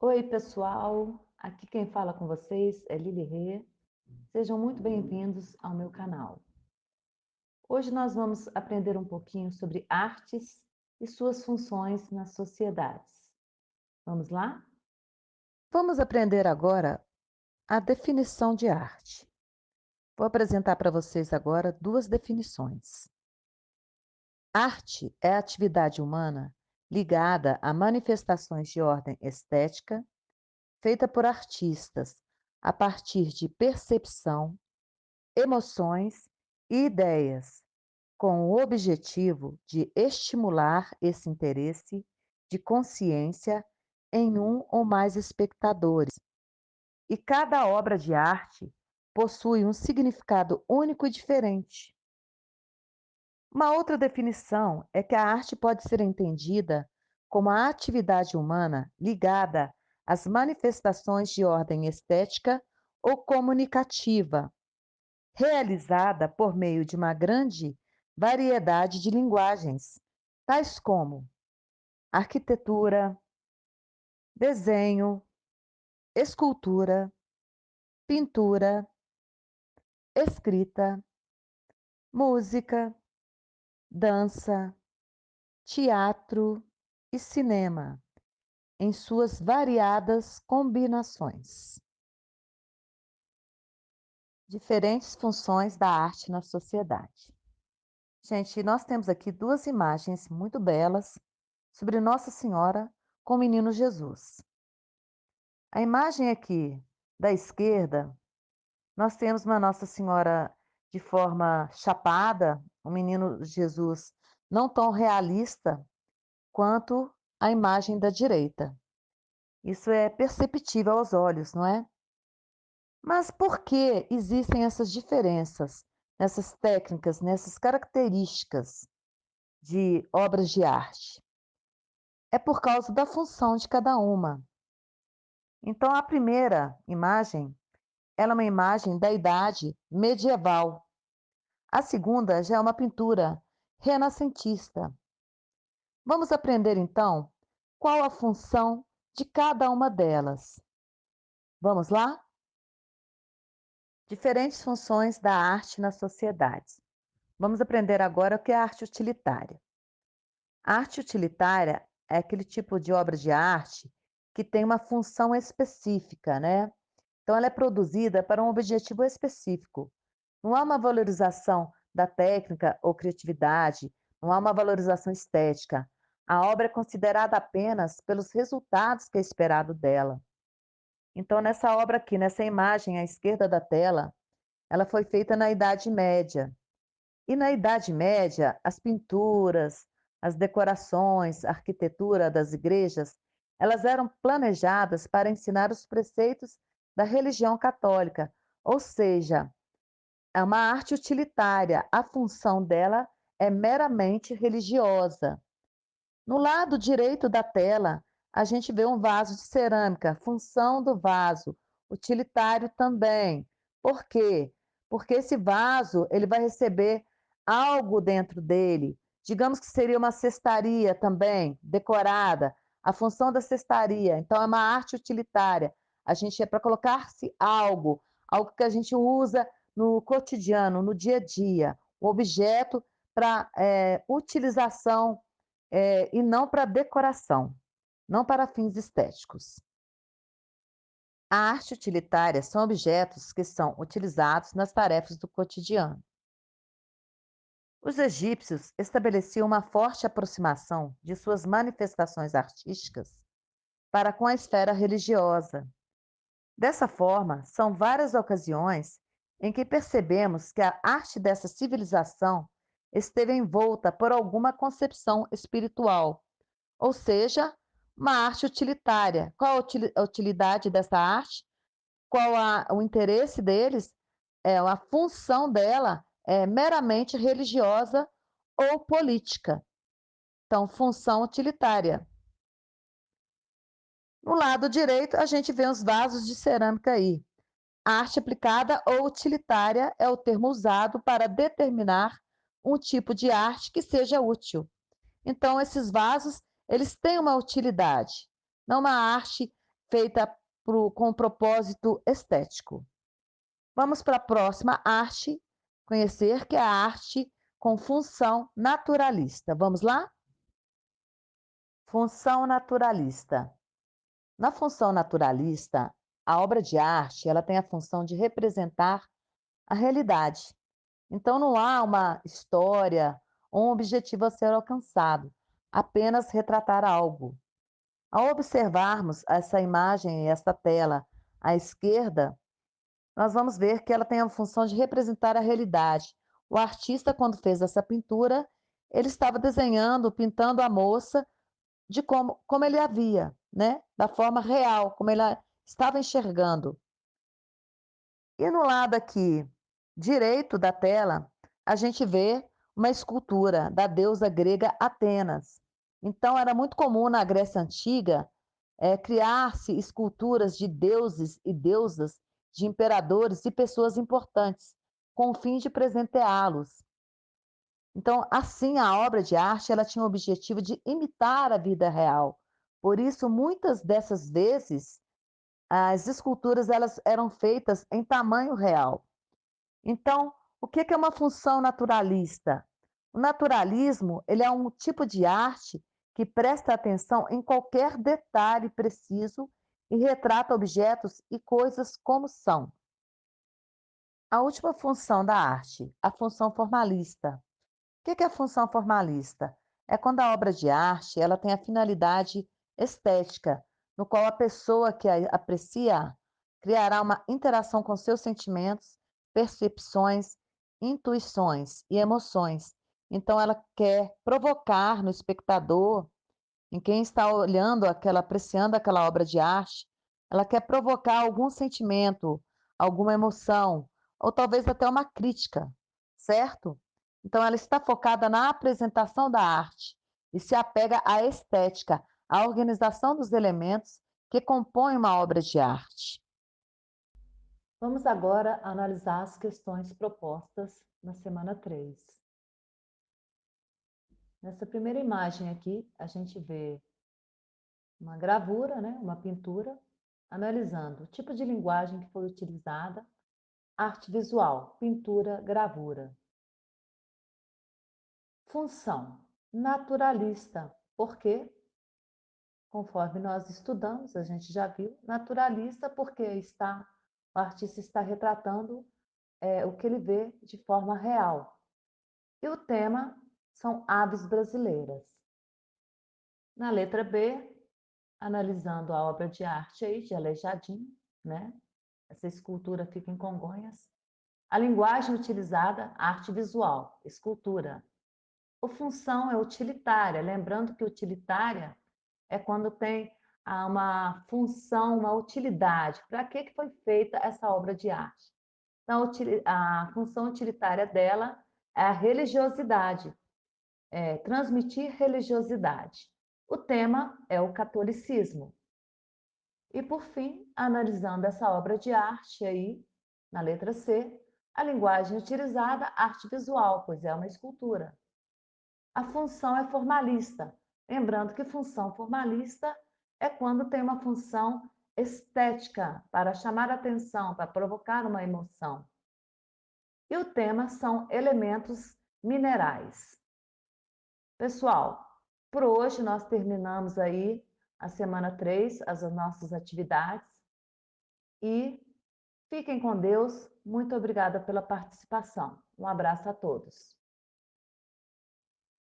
Oi, pessoal. Aqui quem fala com vocês é Lili Rê. Sejam muito bem-vindos ao meu canal. Hoje nós vamos aprender um pouquinho sobre artes e suas funções nas sociedades. Vamos lá? Vamos aprender agora a definição de arte. Vou apresentar para vocês agora duas definições. Arte é a atividade humana ligada a manifestações de ordem estética feita por artistas a partir de percepção, emoções e ideias, com o objetivo de estimular esse interesse de consciência em um ou mais espectadores. E cada obra de arte possui um significado único e diferente. Uma outra definição é que a arte pode ser entendida como a atividade humana ligada às manifestações de ordem estética ou comunicativa, realizada por meio de uma grande variedade de linguagens, tais como arquitetura, desenho, escultura, pintura, escrita, música, dança, teatro e cinema, em suas variadas combinações. Diferentes funções da arte na sociedade. Gente, nós temos aqui duas imagens muito belas sobre Nossa Senhora com o menino Jesus. A imagem aqui da esquerda, nós temos uma Nossa Senhora de forma chapada, um menino Jesus não tão realista quanto a imagem da direita. Isso é perceptível aos olhos, não é? Mas por que existem essas diferenças, nessas técnicas, nessas características de obras de arte? É por causa da função de cada uma. Então, a primeira imagem, ela é uma imagem da idade medieval. A segunda já é uma pintura renascentista. Vamos aprender então qual a função de cada uma delas. Vamos lá? Diferentes funções da arte na sociedade. Vamos aprender agora o que é a arte utilitária. A arte utilitária é aquele tipo de obra de arte que tem uma função específica, né? Então, ela é produzida para um objetivo específico. Não há uma valorização da técnica ou criatividade, não há uma valorização estética. A obra é considerada apenas pelos resultados que é esperado dela. Então, nessa obra aqui, nessa imagem à esquerda da tela, ela foi feita na Idade Média. E na Idade Média, as pinturas, as decorações, a arquitetura das igrejas, elas eram planejadas para ensinar os preceitos da religião católica, ou seja, é uma arte utilitária, a função dela é meramente religiosa. No lado direito da tela, a gente vê um vaso de cerâmica, função do vaso, utilitário também. Por quê? Porque esse vaso, ele vai receber algo dentro dele. Digamos que seria uma cestaria também, decorada. A função da cestaria, então é uma arte utilitária. A gente é para colocar-se algo, algo que a gente usa no cotidiano, no dia a dia. O objeto para utilização e não para decoração, não para fins estéticos. A arte utilitária são objetos que são utilizados nas tarefas do cotidiano. Os egípcios estabeleciam uma forte aproximação de suas manifestações artísticas para com a esfera religiosa. Dessa forma, são várias ocasiões em que percebemos que a arte dessa civilização esteve envolta por alguma concepção espiritual, ou seja, uma arte utilitária. Qual a utilidade dessa arte? Qual o interesse deles? A função dela é meramente religiosa ou política. Então, função utilitária. No lado direito, a gente vê os vasos de cerâmica aí. Arte aplicada ou utilitária é o termo usado para determinar um tipo de arte que seja útil. Então, esses vasos, eles têm uma utilidade, não uma arte feita com propósito estético. Vamos para a próxima arte, conhecer que é a arte com função naturalista. Vamos lá? Função naturalista. Na função naturalista, a obra de arte, ela tem a função de representar a realidade. Então não há uma história ou um objetivo a ser alcançado, apenas retratar algo. Ao observarmos essa imagem e essa tela à esquerda, nós vamos ver que ela tem a função de representar a realidade. O artista, quando fez essa pintura, ele estava desenhando, pintando a moça de como ele a via, né? Da forma real, como ele a estava enxergando. E no lado aqui direito da tela, a gente vê uma escultura da deusa grega Atenas. Então era muito comum na Grécia Antiga, criar-se esculturas de deuses e deusas, de imperadores e pessoas importantes, com o fim de presenteá-los. Então, assim, a obra de arte, ela tinha o objetivo de imitar a vida real. Por isso, muitas dessas vezes, as esculturas elas eram feitas em tamanho real. Então, o que é uma função naturalista? O naturalismo, ele é um tipo de arte que presta atenção em qualquer detalhe preciso e retrata objetos e coisas como são. A última função da arte, a função formalista. O que é a função formalista? É quando a obra de arte ela tem a finalidade estética, no qual a pessoa que a aprecia criará uma interação com seus sentimentos, percepções, intuições e emoções. Então, ela quer provocar no espectador, em quem está olhando aquela, apreciando aquela obra de arte, ela quer provocar algum sentimento, alguma emoção, ou talvez até uma crítica, certo? Então, ela está focada na apresentação da arte e se apega à estética, à organização dos elementos que compõem uma obra de arte. Vamos agora analisar as questões propostas na semana 3. Nessa primeira imagem aqui, a gente vê uma gravura, né, uma pintura, analisando o tipo de linguagem que foi utilizada, arte visual, pintura, gravura. Função, naturalista, porque, conforme nós estudamos, a gente já viu, naturalista porque o artista está retratando o que ele vê de forma real. E o tema são aves brasileiras. Na letra B, analisando a obra de arte aí, de Aleijadinho, né? Essa escultura fica em Congonhas. A linguagem utilizada, arte visual, escultura. A função é utilitária, lembrando que utilitária é quando tem uma função, uma utilidade. Para que foi feita essa obra de arte? Então, a função utilitária dela é a religiosidade, transmitir religiosidade. O tema é o catolicismo. E, por fim, analisando essa obra de arte aí, na letra C, a linguagem utilizada, arte visual, pois é uma escultura. A função é formalista. Lembrando que função formalista é quando tem uma função estética, para chamar atenção, para provocar uma emoção. E o tema são elementos minerais. Pessoal, por hoje nós terminamos aí a semana 3, as nossas atividades. E fiquem com Deus. Muito obrigada pela participação. Um abraço a todos.